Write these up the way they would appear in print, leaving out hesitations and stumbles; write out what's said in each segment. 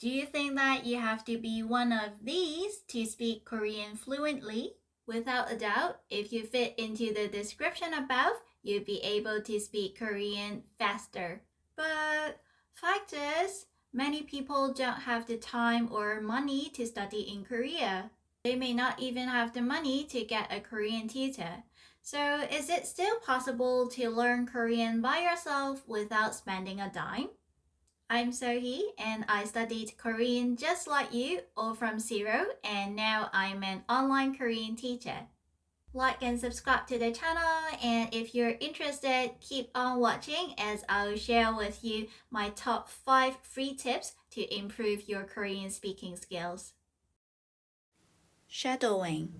Do you think that you have to be one of these to speak Korean fluently? Without a doubt, if you fit into the description above, you'll be able to speak Korean faster. But fact is, many people don't have the time or money to study in Korea. They may not even have the money to get a Korean tutor. So is it still possible to learn Korean by yourself without spending a dime? I'm Sohee and I studied Korean just like you, all from zero, and now I'm an online Korean teacher. Like and subscribe to the channel, and if you're interested, keep on watching as I'll share with you my top 5 free tips to improve your Korean speaking skills. Shadowing.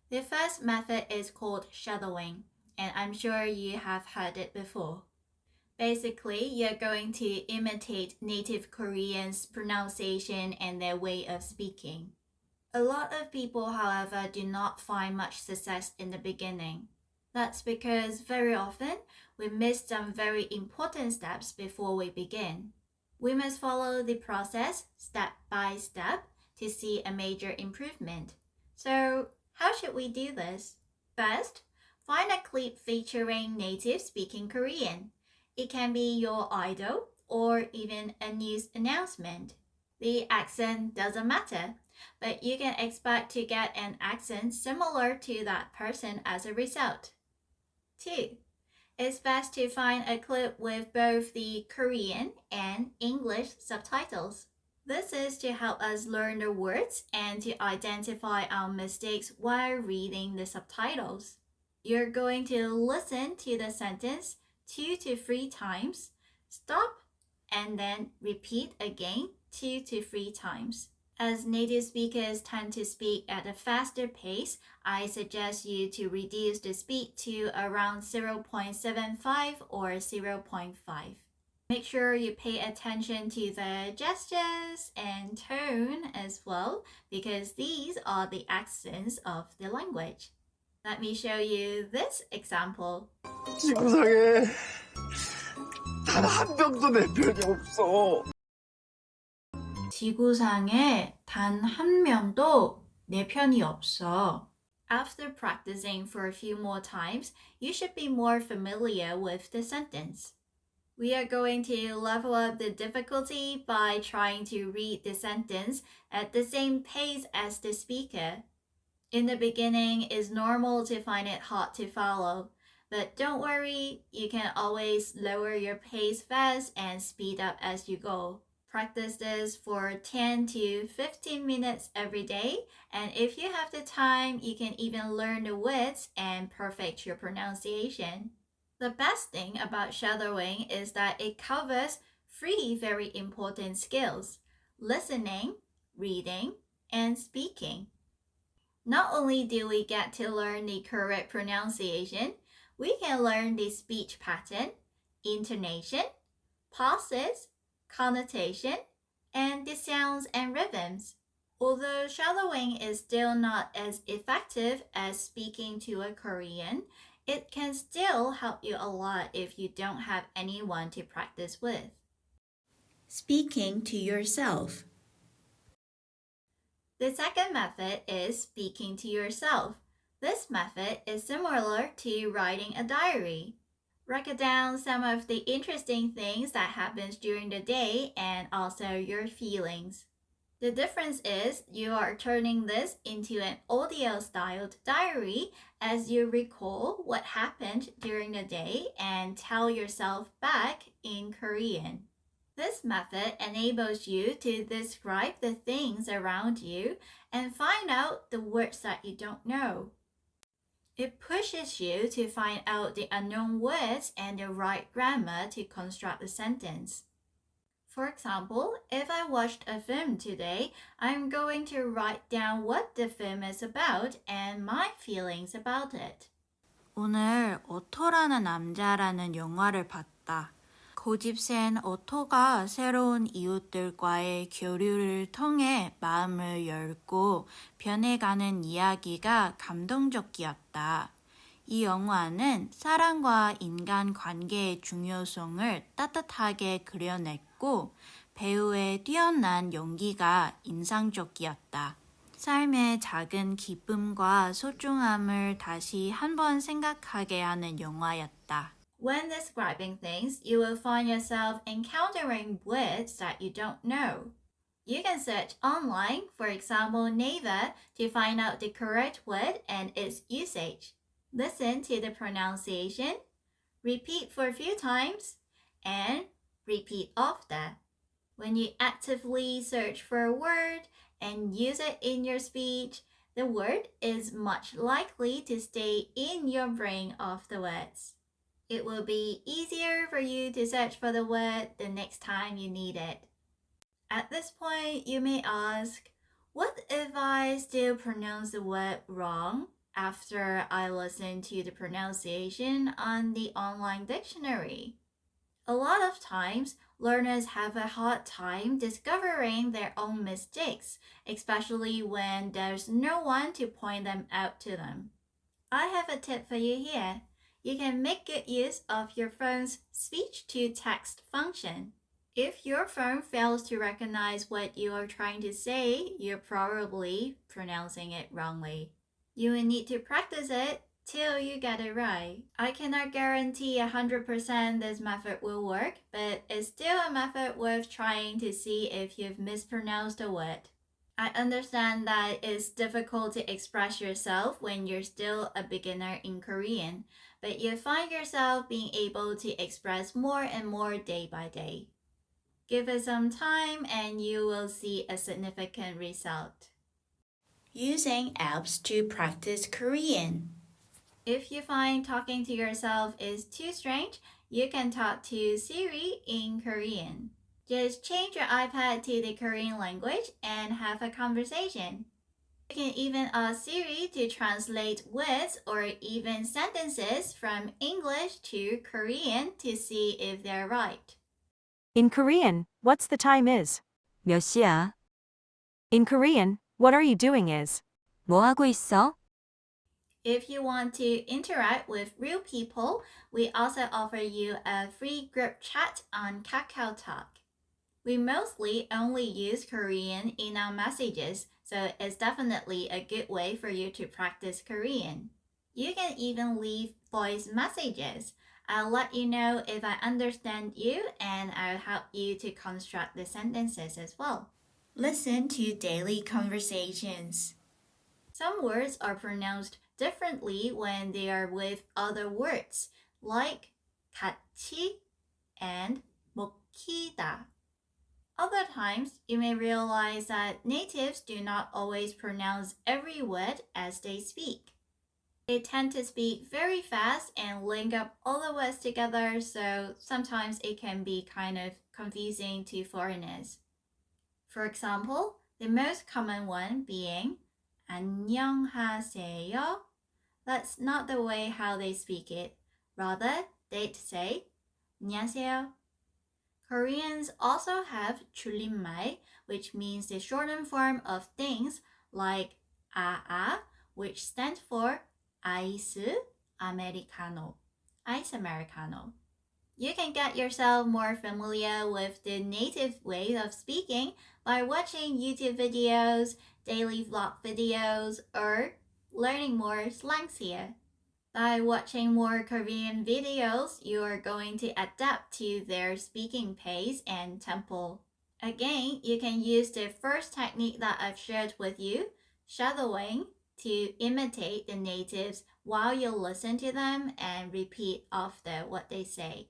The first method is called shadowing, and I'm sure you have heard it before. Basically, you're going to imitate native Koreans' pronunciation and their way of speaking. A lot of people, however, do not find much success in the beginning. That's because very often we miss some very important steps before we begin. We must follow the process step by step to see a major improvement. So, how should we do this? First, find a clip featuring native speaking Korean. It can be your idol or even a news announcement. The accent doesn't matter, but you can expect to get an accent similar to that person as a result. 2. It's best to find a clip with both the Korean and English subtitles. This is to help us learn the words and to identify our mistakes while reading the subtitles. You're going to listen to the sentence 2 to 3 times, stop, and then repeat again 2 to 3 times. As native speakers tend to speak at a faster pace, I suggest you to reduce the speed to around 0.75 or 0.5. Make sure you pay attention to the gestures and tone as well, because these are the accents of the language. Let me show you this example. 지구상에 단 한 명도 내 편이 없어. 지구상에 단 한 명도 내 편이 없어. After practicing for a few more times, you should be more familiar with the sentence. We are going to level up the difficulty by trying to read the sentence at the same pace as the speaker. In the beginning, it's normal to find it hard to follow, but don't worry, you can always lower your pace fast and speed up as you go. Practice this for 10 to 15 minutes every day, and if you have the time, you can even learn the words and perfect your pronunciation. The best thing about shadowing is that it covers 3 very important skills: listening, reading, and speaking. Not only do we get to learn the correct pronunciation, we can learn the speech pattern, intonation, pauses, connotation, and the sounds and rhythms. Although shadowing is still not as effective as speaking to a Korean, it can still help you a lot if you don't have anyone to practice with. Speaking to yourself. The second method is speaking to yourself. This method is similar to writing a diary. Write down some of the interesting things that happens during the day and also your feelings. The difference is you are turning this into an audio-styled diary as you recall what happened during the day and tell yourself back in Korean. This method enables you to describe the things around you and find out the words that you don't know. It pushes you to find out the unknown words and the right grammar to construct a sentence. For example, if I watched a film today, I'm going to write down what the film is about and my feelings about it. 오늘 오토라는 남자라는 영화를 봤다. 고집센 오토가 새로운 이웃들과의 교류를 통해 마음을 열고 변해가는 이야기가 감동적이었다. 이 영화는 사람과 인간 관계의 중요성을 따뜻하게 그려냈고 배우의 뛰어난 연기가 인상적이었다. 삶의 작은 기쁨과 소중함을 다시 한번 생각하게 하는 영화였다. When describing things, you will find yourself encountering words that you don't know. You can search online, for example, Naver, to find out the correct word and its usage. Listen to the pronunciation, repeat for a few times, and repeat after. When you actively search for a word and use it in your speech, the word is much likely to stay in your brain afterwards. It will be easier for you to search for the word the next time you need it. At this point, you may ask, what if I still pronounce the word wrong after I listen to the pronunciation on the online dictionary? A lot of times, learners have a hard time discovering their own mistakes, especially when there's no one to point them out to them. I have a tip for you here. You can make good use of your phone's speech-to-text function. If your phone fails to recognize what you are trying to say, you're probably pronouncing it wrongly. You will need to practice it till you get it right. I cannot guarantee 100% this method will work, but it's still a method worth trying to see if you've mispronounced a word. I understand that it's difficult to express yourself when you're still a beginner in Korean, but you'll find yourself being able to express more and more day by day. Give it some time and you will see a significant result. Using apps to practice Korean. If you find talking to yourself is too strange, you can talk to Siri in Korean. Just change your iPad to the Korean language and have a conversation. You can even ask Siri to translate words or even sentences from English to Korean to see if they're right. In Korean, what's the time is? 몇 시야? In Korean, what are you doing is? 뭐 하고 있어? If you want to interact with real people, we also offer you a free group chat on Kakao Talk. We mostly only use Korean in our messages, so it's definitely a good way for you to practice Korean. You can even leave voice messages. I'll let you know if I understand you and I'll help you to construct the sentences as well. Listen to daily conversations. Some words are pronounced differently when they are with other words, like 같이 and 먹히다. Other times, you may realize that natives do not always pronounce every word as they speak. They tend to speak very fast and link up all the words together, so sometimes it can be kind of confusing to foreigners. For example, the most common one being 안녕하세요. That's not the way how they speak it. Rather, they'd say 안녕하세요. Koreans also have 줄임말, which means the shortened form of things like AA, which stands for ice americano. Ice americano. You can get yourself more familiar with the native way of speaking by watching YouTube videos, daily vlog videos, or learning more slangs here. By watching more Korean videos, you are going to adapt to their speaking pace and tempo. Again, you can use the first technique that I've shared with you, shadowing, to imitate the natives while you listen to them and repeat after what they say.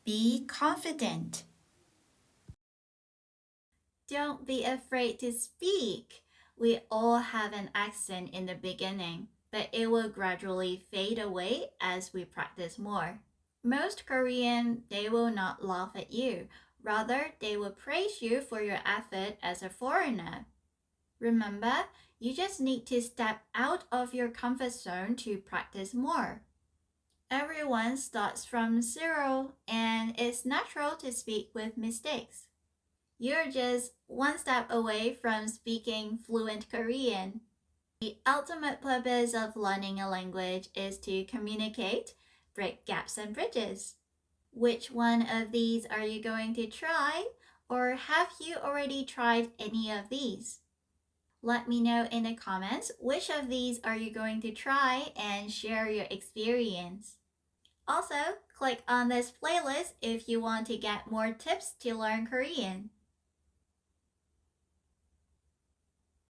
Be confident. Don't be afraid to speak. We all have an accent in the beginning, but it will gradually fade away as we practice more. Most Korean, they will not laugh at you. Rather, they will praise you for your effort as a foreigner. Remember, you just need to step out of your comfort zone to practice more. Everyone starts from zero, and it's natural to speak with mistakes. You're just one step away from speaking fluent Korean. The ultimate purpose of learning a language is to communicate, break gaps and bridges. Which one of these are you going to try? Or have you already tried any of these? Let me know in the comments which of these are you going to try and share your experience. Also, click on this playlist if you want to get more tips to learn Korean.